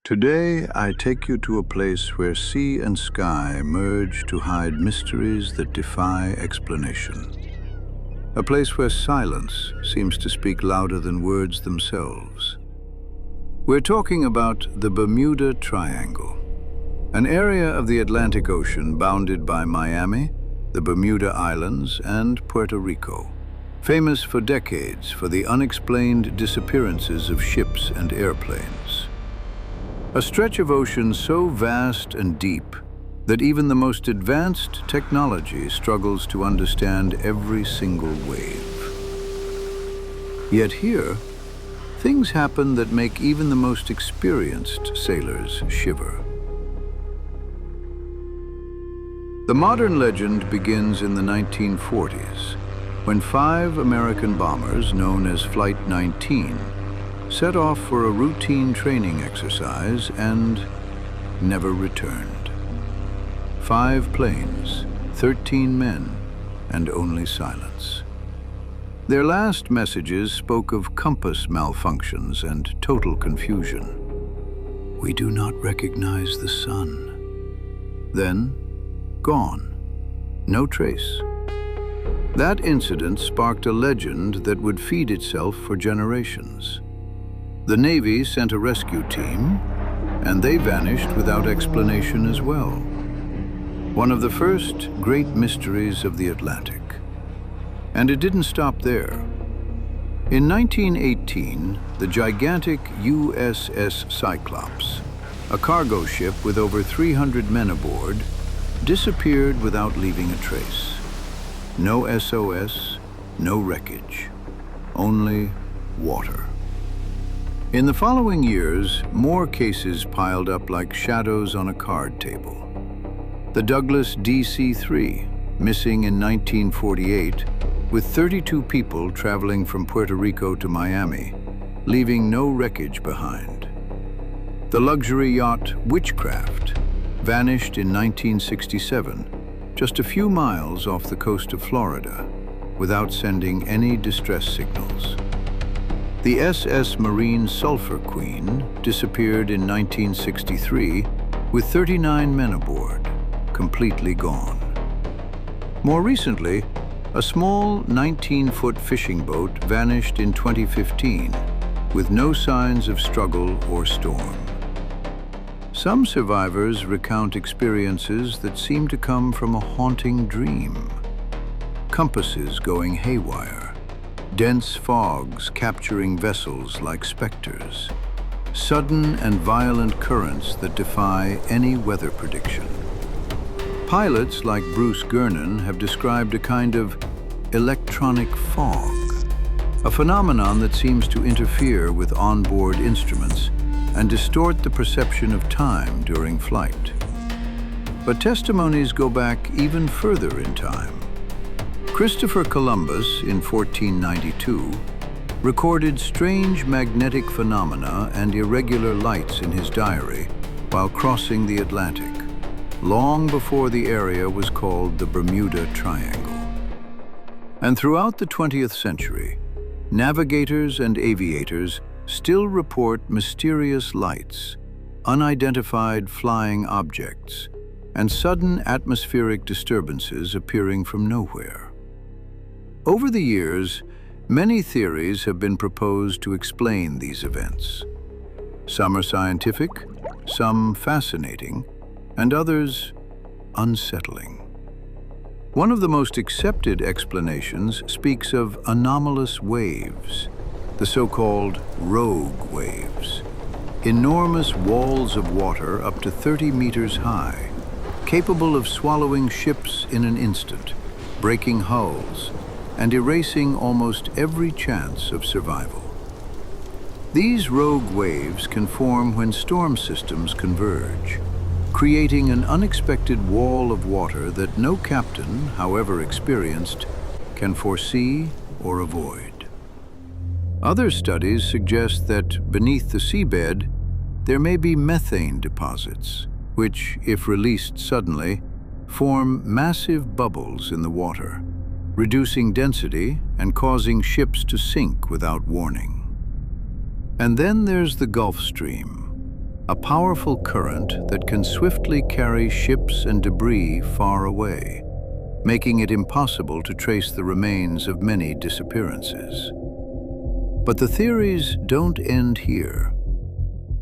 Today, I take you to a place where sea and sky merge to hide mysteries that defy explanation. A place where silence seems to speak louder than words themselves. We're talking about the Bermuda Triangle, an area of the Atlantic Ocean bounded by Miami, the Bermuda Islands, and Puerto Rico, famous for decades for the unexplained disappearances of ships and airplanes. A stretch of ocean so vast and deep that even the most advanced technology struggles to understand every single wave. Yet here, things happen that make even the most experienced sailors shiver. The modern legend begins in the 1940s, when 5 American bombers, known as Flight 19, set off for a routine training exercise and never returned. 5 planes, 13 men, and only silence. Their last messages spoke of compass malfunctions and total confusion. We do not recognize the sun. Then, gone. No trace. That incident sparked a legend that would feed itself for generations. The Navy sent a rescue team, and they vanished without explanation as well. One of the first great mysteries of the Atlantic. And it didn't stop there. In 1918, the gigantic USS Cyclops, a cargo ship with over 300 men aboard, disappeared without leaving a trace. No SOS, no wreckage, only water. In the following years, more cases piled up like shadows on a card table. The Douglas DC-3, missing in 1948, with 32 people traveling from Puerto Rico to Miami, leaving no wreckage behind. The luxury yacht Witchcraft vanished in 1967, just a few miles off the coast of Florida, without sending any distress signals. The SS Marine Sulphur Queen disappeared in 1963 with 39 men aboard, completely gone. More recently, a small 19-foot fishing boat vanished in 2015 with no signs of struggle or storm. Some survivors recount experiences that seem to come from a haunting dream. Compasses going haywire, dense fogs capturing vessels like specters, sudden and violent currents that defy any weather prediction. Pilots like Bruce Gernon have described a kind of electronic fog, a phenomenon that seems to interfere with onboard instruments and distort the perception of time during flight. But testimonies go back even further in time. Christopher Columbus, in 1492, recorded strange magnetic phenomena and irregular lights in his diary while crossing the Atlantic, long before the area was called the Bermuda Triangle. And throughout the 20th century, navigators and aviators still report mysterious lights, unidentified flying objects, and sudden atmospheric disturbances appearing from nowhere. Over the years, many theories have been proposed to explain these events. Some are scientific, some fascinating, and others unsettling. One of the most accepted explanations speaks of anomalous waves, the so-called rogue waves, enormous walls of water up to 30 meters high, capable of swallowing ships in an instant, breaking hulls, and erasing almost every chance of survival. These rogue waves can form when storm systems converge, creating an unexpected wall of water that no captain, however experienced, can foresee or avoid. Other studies suggest that beneath the seabed, there may be methane deposits, which, if released suddenly, form massive bubbles in the water, reducing density and causing ships to sink without warning. And then there's the Gulf Stream, a powerful current that can swiftly carry ships and debris far away, making it impossible to trace the remains of many disappearances. But the theories don't end here.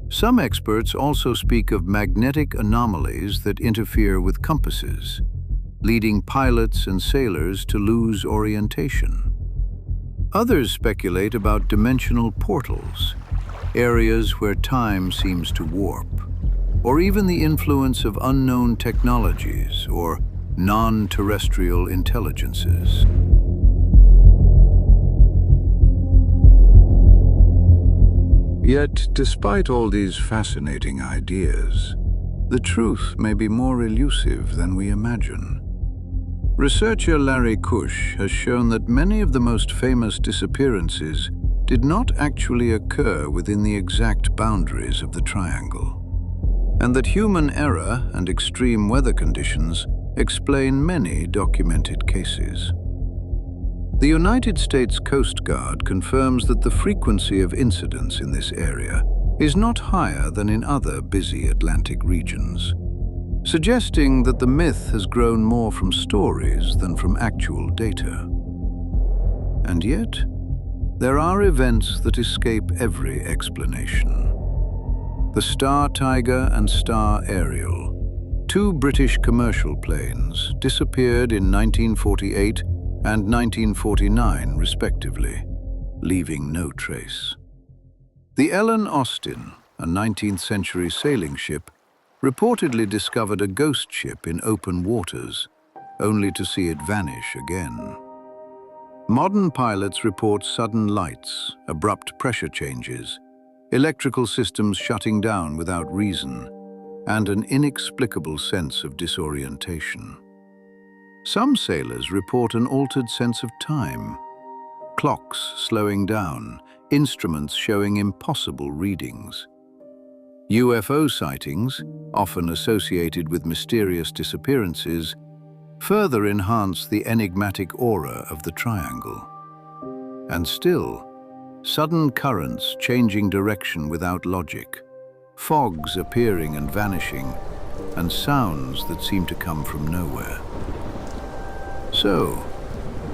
Some experts also speak of magnetic anomalies that interfere with compasses, leading pilots and sailors to lose orientation. Others speculate about dimensional portals, areas where time seems to warp, or even the influence of unknown technologies or non-terrestrial intelligences. Yet, despite all these fascinating ideas, the truth may be more elusive than we imagine. Researcher Larry Cush has shown that many of the most famous disappearances did not actually occur within the exact boundaries of the triangle, and that human error and extreme weather conditions explain many documented cases. The United States Coast Guard confirms that the frequency of incidents in this area is not higher than in other busy Atlantic regions, suggesting that the myth has grown more from stories than from actual data. And yet, there are events that escape every explanation. The Star Tiger and Star Ariel, two British commercial planes, disappeared in 1948 and 1949, respectively, leaving no trace. The Ellen Austin, a 19th-century sailing ship, reportedly discovered a ghost ship in open waters, only to see it vanish again. Modern pilots report sudden lights, abrupt pressure changes, electrical systems shutting down without reason, and an inexplicable sense of disorientation. Some sailors report an altered sense of time, clocks slowing down, instruments showing impossible readings. UFO sightings, often associated with mysterious disappearances, further enhance the enigmatic aura of the triangle. And still, sudden currents changing direction without logic, fogs appearing and vanishing, and sounds that seem to come from nowhere. So,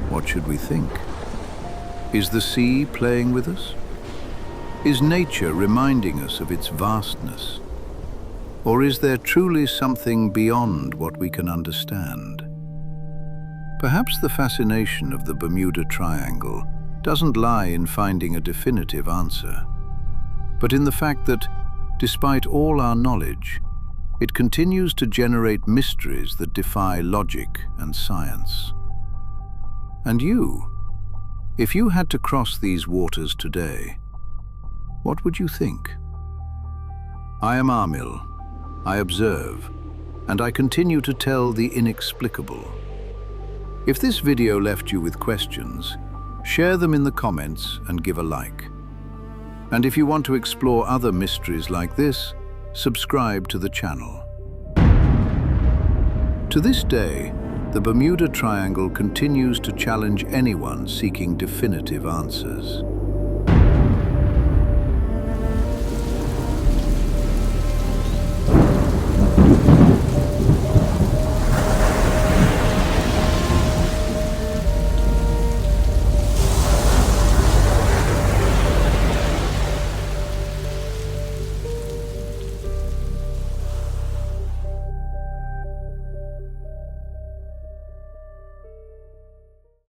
what should we think? Is the sea playing with us? Is nature reminding us of its vastness? Or is there truly something beyond what we can understand? Perhaps the fascination of the Bermuda Triangle doesn't lie in finding a definitive answer, but in the fact that, despite all our knowledge, it continues to generate mysteries that defy logic and science. And you, if you had to cross these waters today, what would you think? I am Armil. I observe, and I continue to tell the inexplicable. If this video left you with questions, share them in the comments and give a like. And if you want to explore other mysteries like this, subscribe to the channel. To this day, the Bermuda Triangle continues to challenge anyone seeking definitive answers.